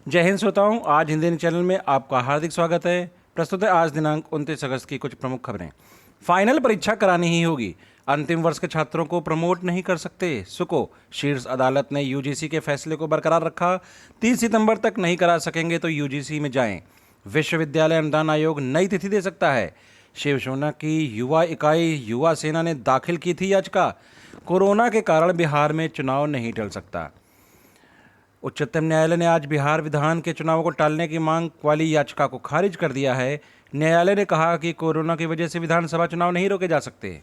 जय हिंद श्रोताओं, आज हिंदी चैनल में आपका हार्दिक स्वागत है। प्रस्तुत है आज दिनांक 29 अगस्त की कुछ प्रमुख खबरें। फाइनल परीक्षा करानी ही होगी, अंतिम वर्ष के छात्रों को प्रमोट नहीं कर सकते। सुको, शीर्ष अदालत ने यूजीसी के फैसले को बरकरार रखा। 30 सितंबर तक नहीं करा सकेंगे तो यूजीसी में जाएं। विश्वविद्यालय अनुदान आयोग नई तिथि दे सकता है। शिवसेना की युवा इकाई युवा सेना ने दाखिल की थी याचिका। कोरोना के कारण बिहार में चुनाव नहीं टल सकता। उच्चतम न्यायालय ने आज बिहार विधान के चुनाव को टालने की मांग वाली याचिका को खारिज कर दिया है। न्यायालय ने कहा कि कोरोना की वजह से विधानसभा चुनाव नहीं रोके जा सकते।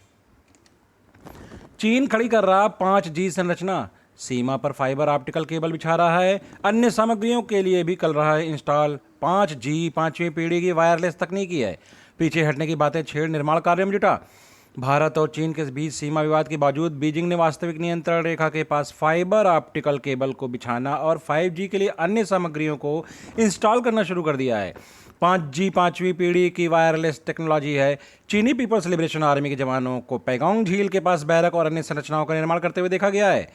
चीन खड़ी कर रहा 5G संरचना, सीमा पर फाइबर ऑप्टिकल केबल बिछा रहा है। अन्य सामग्रियों के लिए भी कर रहा है इंस्टॉल। 5G 5वीं पीढ़ी की वायरलेस तकनीकी है। पीछे हटने की बातें छेड़ निर्माण कार्य में जुटा। भारत और चीन के बीच सीमा विवाद के बावजूद बीजिंग ने वास्तविक नियंत्रण रेखा के पास फाइबर ऑप्टिकल केबल को बिछाना और 5G के लिए अन्य सामग्रियों को इंस्टॉल करना शुरू कर दिया है। 5G 5वीं पीढ़ी की वायरलेस टेक्नोलॉजी है। चीनी पीपल्स लिबरेशन आर्मी के जवानों को पैगोंग झील के पास बैरक और अन्य संरचनाओं का निर्माण करते हुए देखा गया है।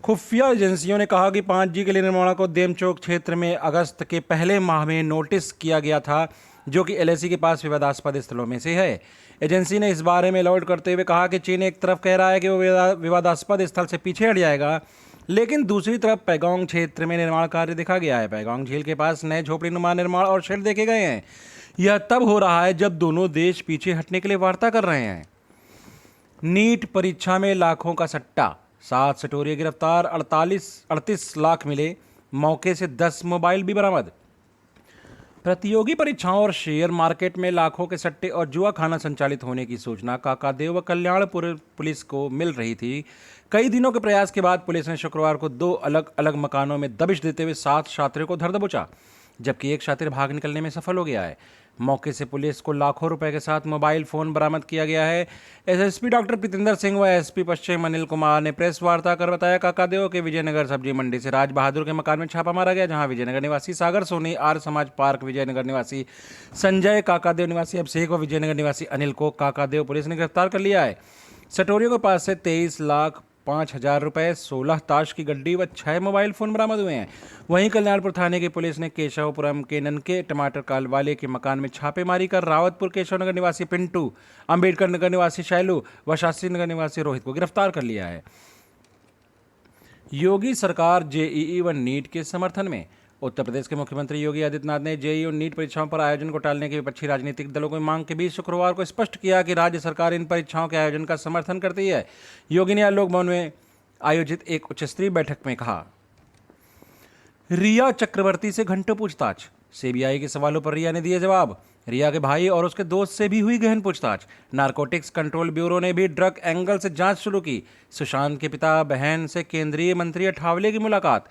खुफिया एजेंसियों ने कहा कि 5G के लिए निर्माण को देमचोक क्षेत्र में अगस्त के पहले माह में नोटिस किया गया था, जो कि LAC के पास विवादास्पद स्थलों में से है। एजेंसी ने इस बारे में अलर्ट करते हुए कहा कि चीन एक तरफ कह रहा है कि वो विवादास्पद स्थल से पीछे हट जाएगा, लेकिन दूसरी तरफ पैगोंग क्षेत्र में निर्माण कार्य देखा गया है। पैगोंग झील के पास नए झोपड़ी नुमा निर्माण और शेड देखे गए हैं। यह तब हो रहा है जब दोनों देश पीछे हटने के लिए वार्ता कर रहे हैं। नीट परीक्षा में लाखों का सट्टा, 7 सटोरिये गिरफ्तार, 38 लाख मिले, मौके से 10 मोबाइल भी बरामद। प्रतियोगी परीक्षाओं और शेयर मार्केट में लाखों के सट्टे और जुआ खाना संचालित होने की सूचना काकादेव व कल्याणपुर पुलिस को मिल रही थी। कई दिनों के प्रयास के बाद पुलिस ने शुक्रवार को 2 अलग अलग मकानों में दबिश देते हुए 7 छात्रों को धर दबोचा, जबकि एक छात्र भाग निकलने में सफल हो गया है। मौके से पुलिस को लाखों रुपए के साथ मोबाइल फोन बरामद किया गया है। SSP डॉक्टर प्रीतिंदर सिंह व SP पश्चिम अनिल कुमार ने प्रेस वार्ता कर बताया, काकादेव के विजयनगर सब्जी मंडी से राज बहादुर के मकान में छापा मारा गया, जहां विजयनगर निवासी सागर सोनी, आर्य समाज पार्क विजयनगर निवासी संजय, काकादेव निवासी अभिषेक व विजयनगर निवासी अनिल को काकादेव पुलिस ने गिरफ्तार कर लिया है। सटोरियों के पास से 23,05,000 रुपए, 16 ताश की गड्डी व 6 मोबाइल फोन बरामद हुए हैं। वहीं कल्याणपुर थाने की पुलिस ने केशवपुरम के ननके टमाटर कालवाले के मकान में छापेमारी कर रावतपुर केशव नगर निवासी पिंटू, अंबेडकर नगर निवासी शैलू व शास्त्री नगर निवासी रोहित को गिरफ्तार कर लिया है। योगी सरकार JEE व नीट के समर्थन में। उत्तर प्रदेश के मुख्यमंत्री योगी आदित्यनाथ ने JEE और नीट परीक्षाओं पर आयोजन को टालने के विपक्षी राजनीतिक दलों की मांग के बीच शुक्रवार को स्पष्ट किया कि राज्य सरकार इन परीक्षाओं के आयोजन का समर्थन करती है। योगी ने आज लोक भवन में आयोजित एक उच्चस्तरीय बैठक में कहा, रिया चक्रवर्ती से घंटों पूछताछ, CBI के सवालों पर रिया ने दिए जवाब। रिया के भाई और उसके दोस्त से भी हुई गहन पूछताछ। नारकोटिक्स कंट्रोल ब्यूरो ने भी ड्रग एंगल से जांच शुरू की। सुशांत के पिता बहन से केंद्रीय मंत्री अठावले की मुलाकात।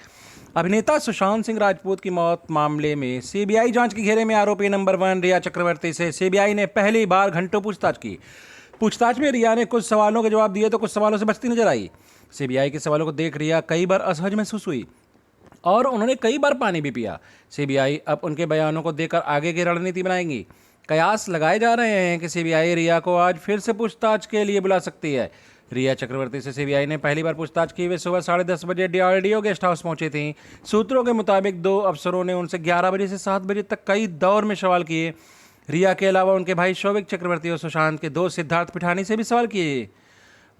अभिनेता सुशांत सिंह राजपूत की मौत मामले में CBI जांच के घेरे में आरोपी नंबर 1 रिया चक्रवर्ती से CBI ने पहली बार घंटों पूछताछ की। पूछताछ में रिया ने कुछ सवालों के जवाब दिए तो कुछ सवालों से बचती नजर आई। CBI के सवालों को देख रिया कई बार असहज महसूस हुई और उन्होंने कई बार पानी भी पिया। CBI अब उनके बयानों को देखकर आगे की रणनीति बनाएंगी। कयास लगाए जा रहे हैं कि CBI रिया को आज फिर से पूछताछ के लिए बुला सकती है। रिया चक्रवर्ती से CBI ने पहली बार पूछताछ की। वे सुबह 10:30 बजे DRDO गेस्ट हाउस पहुंची थीं। सूत्रों के मुताबिक 2 अफसरों ने उनसे 11 बजे से 7 बजे तक कई दौर में सवाल किए। रिया के अलावा उनके भाई शौविक चक्रवर्ती और सुशांत के दोस्त सिद्धार्थ पिठानी से भी सवाल किए।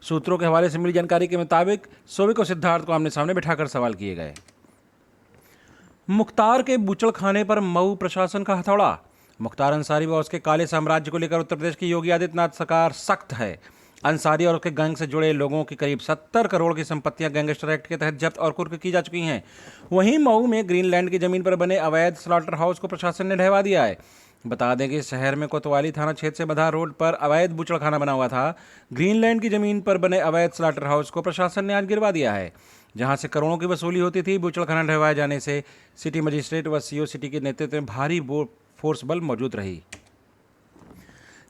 सूत्रों के हवाले से मिली जानकारी के मुताबिक शौविक और सिद्धार्थ को आमने सामने बिठाकर सवाल किए गए। मुख्तार के बूचड़ खाने पर मऊ प्रशासन का हथौड़ा। मुख्तार अंसारी व उसके काले साम्राज्य को लेकर उत्तर प्रदेश की योगी आदित्यनाथ सरकार सख्त है। अंसारी और उसके गैंग से जुड़े लोगों की करीब 70 करोड़ की संपत्तियां गैंगस्टर एक्ट के तहत जब्त और कुर्क की जा चुकी हैं। वहीं मऊ में ग्रीनलैंड की जमीन पर बने अवैध स्लॉटर हाउस को प्रशासन ने ढहवा दिया है। बता दें कि शहर में कोतवाली थाना क्षेत्र से बधा रोड पर अवैध बूचड़खाना बना हुआ था। ग्रीनलैंड की जमीन पर बने अवैध स्लॉटर हाउस को प्रशासन ने आज गिरवा दिया है, जहां से करोड़ों की वसूली होती थी। बूचड़खाना ढहवाए जाने से सिटी मजिस्ट्रेट व CO सिटी के नेतृत्व में भारी फोर्स बल मौजूद रही।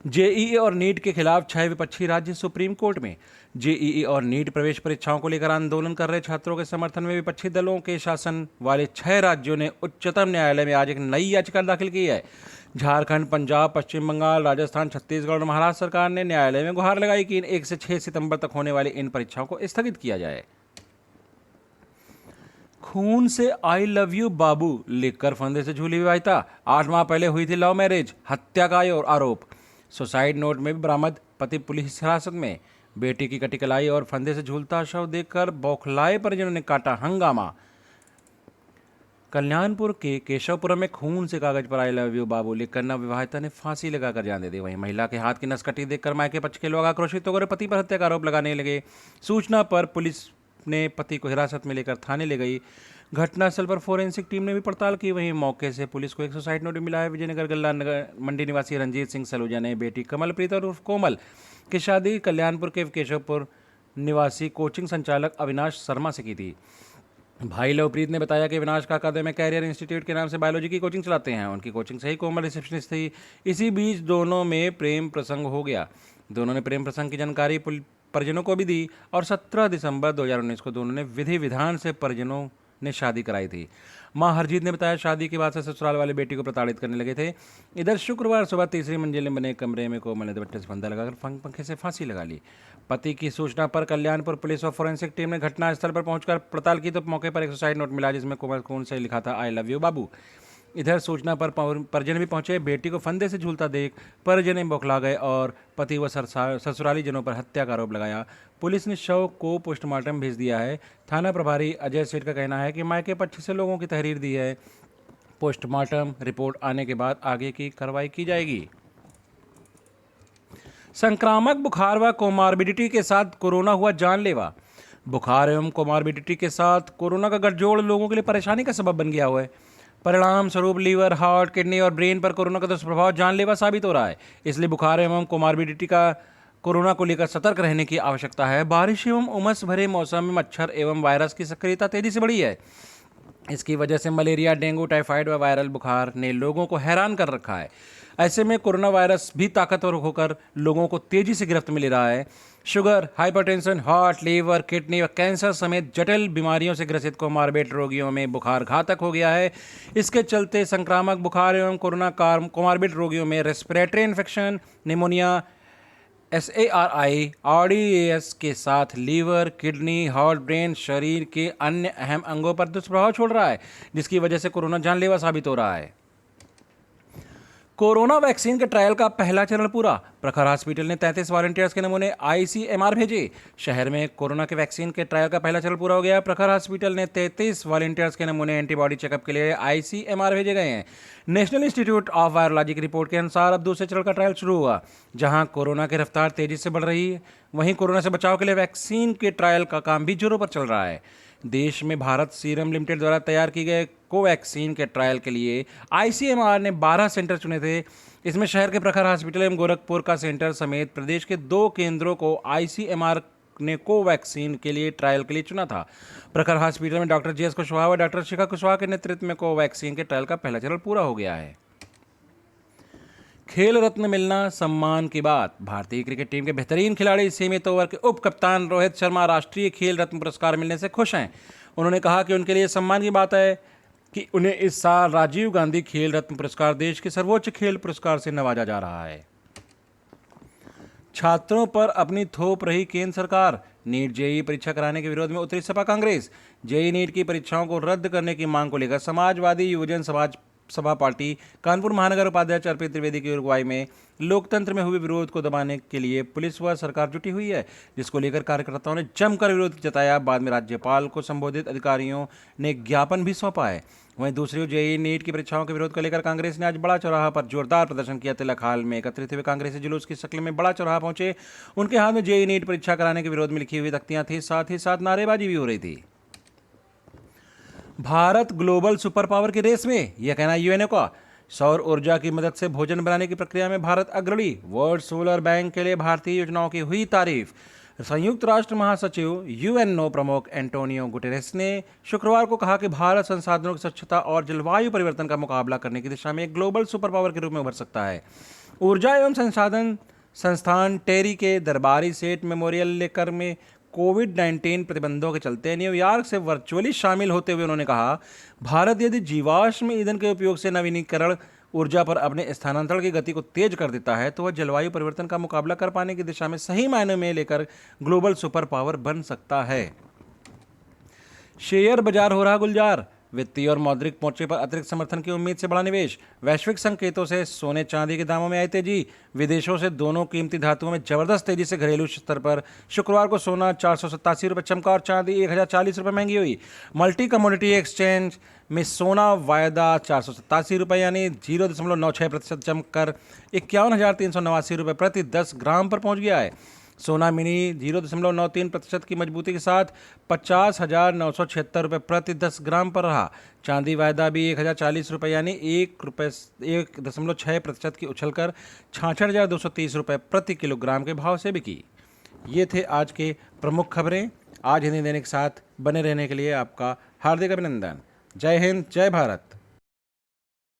JEE और नीट के खिलाफ 6 विपक्षी राज्य सुप्रीम कोर्ट में। JEE और नीट प्रवेश परीक्षाओं को लेकर आंदोलन कर रहे छात्रों के समर्थन में विपक्षी दलों के शासन वाले 6 राज्यों ने उच्चतम न्यायालय में आज एक नई याचिका दाखिल की है। झारखंड, पंजाब, पश्चिम बंगाल, राजस्थान, छत्तीसगढ़ और महाराष्ट्र सरकार ने न्यायालय में गुहार लगाई कि 1 से 6 सितंबर तक होने वाली इन परीक्षाओं को स्थगित किया जाए। खून से आई लव यू बाबू लिखकर फंदे से झूली विवाहिता। 8 माह पहले हुई थी लव मैरिज, हत्या का आरोप। सुसाइड नोट में भी बरामद, पति पुलिस हिरासत में। बेटी की कटी कलाई और फंदे से झूलता शव देखकर बौखलाए परिजनों ने काटा हंगामा। कल्याणपुर के केशवपुरम में खून से कागज पर आई लव यू बाबू लिखकर नवविवाहिता ने फांसी लगाकर जान दे दी। वहीं महिला के हाथ की नस कटी देखकर मायके पक्ष के लोग आक्रोशित होकर पति पर हत्या का आरोप लगाने लगे। सूचना पर पुलिस ने पति को हिरासत में लेकर थाने ले गई। घटनास्थल पर फोरेंसिक टीम ने भी पड़ताल की। वहीं मौके से पुलिस को एक सुसाइड नोट मिला है। विजयनगर गल्ला मंडी निवासी रंजीत सिंह सलूजा ने बेटी कमलप्रीत और उर्फ कोमल की शादी कल्याणपुर के केशवपुर निवासी कोचिंग संचालक अविनाश शर्मा से की थी। भाई लवप्रीत ने बताया कि अविनाश काका में कैरियर इंस्टीट्यूट के नाम से बायोलॉजी की कोचिंग चलाते हैं। उनकी कोचिंग से ही कोमल रिसेप्शनिस्ट थी। इसी बीच दोनों में प्रेम प्रसंग हो गया। दोनों ने प्रेम प्रसंग की जानकारी परिजनों को भी दी और 17 दिसंबर 2019 को दोनों ने विधि विधान से परिजनों ने शादी कराई थी। मां हरजीत ने बताया शादी के बाद से ससुराल वाले बेटी को प्रताड़ित करने लगे थे। इधर शुक्रवार सुबह तीसरी मंजिल में बने कमरे में कोमल ने दुपट्टे से फंदा लगाकर पंखे से फांसी लगा ली। पति की सूचना पर कल्याणपुर पुलिस और फोरेंसिक टीम ने घटनास्थल पर पहुंचकर पड़ताल की तो मौके पर एक सुसाइड नोट मिला जिसमें कोमल खून से लिखा था आई लव यू बाबू। इधर सूचना पर परिजन भी पहुंचे। बेटी को फंदे से झूलता देख परिजन बौखला गए और पति व ससुराली जनों पर हत्या का आरोप लगाया। पुलिस ने शव को पोस्टमार्टम भेज दिया है। थाना प्रभारी अजय सेठ का कहना है कि मायके पक्ष से लोगों की तहरीर दी है। पोस्टमार्टम रिपोर्ट आने के बाद आगे की कार्रवाई की जाएगी। संक्रामक बुखार व कोमार्बिडिटी के साथ कोरोना हुआ जानलेवा। बुखार एवं कोमार्बिडिटी के साथ कोरोना का गठजोड़ लोगों के लिए परेशानी का सबब बन गया हुआ है। परिणाम स्वरूप लीवर, हार्ट, किडनी और ब्रेन पर कोरोना का दुष्प्रभाव जानलेवा साबित हो रहा है। इसलिए बुखार एवं कोमार्बिडिटी का कोरोना को लेकर सतर्क रहने की आवश्यकता है। बारिश एवं उमस भरे मौसम में मच्छर एवं वायरस की सक्रियता तेजी से बढ़ी है। इसकी वजह से मलेरिया, डेंगू, टाइफाइड व वायरल बुखार ने लोगों को हैरान कर रखा है। ऐसे में कोरोना वायरस भी ताकतवर होकर लोगों को तेजी से गिरफ्त में ले रहा है। Sugar, hypertension, heart, liver, kidney व कैंसर समेत जटिल बीमारियों से ग्रसित कोमार्बिड रोगियों में बुखार घातक हो गया है। इसके चलते संक्रामक बुखार एवं कोरोना कोमार्बिड रोगियों में respiratory infection, pneumonia, SARI, RDAS के साथ लीवर, किडनी, हार्ट, ब्रेन, शरीर के अन्य अहम अंगों पर दुष्प्रभाव छोड़ रहा है, जिसकी वजह से कोरोना जानलेवा साबित हो रहा है। कोरोना वैक्सीन के ट्रायल का पहला चरण पूरा। प्रखर हॉस्पिटल ने 33 वॉलंटियर्स के नमूने ICMR भेजे। शहर में कोरोना के वैक्सीन के ट्रायल का पहला चरण पूरा हो गया। प्रखर हॉस्पिटल ने 33 वॉलंटियर्स के नमूने एंटीबॉडी चेकअप के लिए ICMR भेजे गए हैं। नेशनल इंस्टीट्यूट ऑफ वायरोलॉजी की रिपोर्ट के अनुसार अब दूसरे चरण का ट्रायल शुरू हुआ, जहां कोरोना की रफ्तार तेजी से बढ़ रही है। वहीं कोरोना से बचाव के लिए वैक्सीन के ट्रायल का काम भी जोरों पर चल रहा है। देश में भारत सीरम लिमिटेड द्वारा तैयार की गए कोवैक्सीन के ट्रायल के लिए ICMR ने 12 सेंटर चुने थे। इसमें शहर के प्रखर हॉस्पिटल एवं गोरखपुर का सेंटर समेत प्रदेश के 2 केंद्रों को ICMR ने कोवैक्सीन के लिए ट्रायल के लिए चुना था। प्रखर हॉस्पिटल में डॉक्टर JS कुशवाहा व डॉक्टर शिखा कुशवाहा के नेतृत्व में कोवैक्सीन के ट्रायल का पहला चरण पूरा हो गया है। खेल रत्न मिलना सम्मान की बात। भारतीय क्रिकेट टीम के बेहतरीन खिलाड़ी सीमित ओवर के उप कप्तान रोहित शर्मा राष्ट्रीय खेल रत्न पुरस्कार मिलने से खुश हैं। उन्होंने कहा कि उनके लिए सम्मान की बात है कि उन्हें इस साल राजीव गांधी खेल रत्न पुरस्कार देश के सर्वोच्च खेल पुरस्कार से नवाजा जा रहा है। छात्रों पर अपनी थोप रही केंद्र सरकार। नीट जेईई परीक्षा कराने के विरोध में उतरी सपा कांग्रेस। जेईई नीट की परीक्षाओं को रद्द करने की मांग को लेकर समाजवादी युवजन सभा पार्टी कानपुर महानगर उपाध्यक्ष अर्पित त्रिवेदी की अगुवाई में लोकतंत्र में हुए विरोध को दबाने के लिए पुलिस व सरकार जुटी हुई है, जिसको लेकर कार्यकर्ताओं ने जमकर विरोध जताया। बाद में राज्यपाल को संबोधित अधिकारियों ने ज्ञापन भी सौंपा है। वहीं दूसरी ओर जेईई नीट की परीक्षाओं के विरोध को लेकर कांग्रेस ने आज बड़ा चौराहा पर जोरदार प्रदर्शन किया। तिलक हाल में एकत्रित हुए कांग्रेसी जुलूस की शक्ल में बड़ा चौराहा पहुंचे। उनके हाथ में जेईई नीट परीक्षा कराने के विरोध में लिखी हुई तख्तियां थी, साथ ही साथ नारेबाजी भी हो रही थी। भारत ग्लोबल सुपर पावर की रेस में, यह कहना यूएनओ का। सौर ऊर्जा की मदद से भोजन बनाने की प्रक्रिया में भारत अग्रणी। वर्ल्ड सोलर बैंक के लिए भारतीय योजनाओं की हुई तारीफ। संयुक्त राष्ट्र महासचिव यूएनओ प्रमुख एंटोनियो गुटेरेस ने शुक्रवार को कहा कि भारत संसाधनों की स्वच्छता और जलवायु परिवर्तन का मुकाबला करने की दिशा में एक ग्लोबल सुपर पावर के रूप में उभर सकता है। ऊर्जा एवं संसाधन संस्थान टेरी के दरबारी सेठ मेमोरियल लेकर में कोविड-19 प्रतिबंधों के चलते न्यूयॉर्क से वर्चुअली शामिल होते हुए उन्होंने कहा, भारत यदि जीवाश्म ईंधन के उपयोग से नवीनीकरण ऊर्जा पर अपने स्थानांतरण की गति को तेज कर देता है तो वह जलवायु परिवर्तन का मुकाबला कर पाने की दिशा में सही मायने में लेकर ग्लोबल सुपर पावर बन सकता है। शेयर बाजार हो रहा गुलजार, वित्तीय और मौद्रिक मोर्चे पर अतिरिक्त समर्थन की उम्मीद से बड़ा निवेश। वैश्विक संकेतों से सोने चांदी के दामों में आई तेजी। विदेशों से दोनों कीमती धातुओं में जबरदस्त तेजी से घरेलू स्तर पर शुक्रवार को सोना 487 रुपये चमका और चांदी 1040 रुपये महंगी हुई। मल्टी कमोडिटी एक्सचेंज में सोना वायदा 487 रुपये यानी 0.96% चमककर 51,389 रुपये प्रति 10 ग्राम पर पहुंच गया है। सोना मिनी 0.93% की मजबूती के साथ 50,976 रुपये प्रति 10 ग्राम पर रहा। चांदी वायदा भी 1,040 रुपये यानी 1.6% की उछलकर 66,230 रुपये प्रति किलोग्राम के भाव से बिकी। ये थे आज के प्रमुख खबरें। आज हिंदी दैनिक के साथ बने रहने के लिए आपका हार्दिक अभिनंदन। जय हिंद, जय भारत।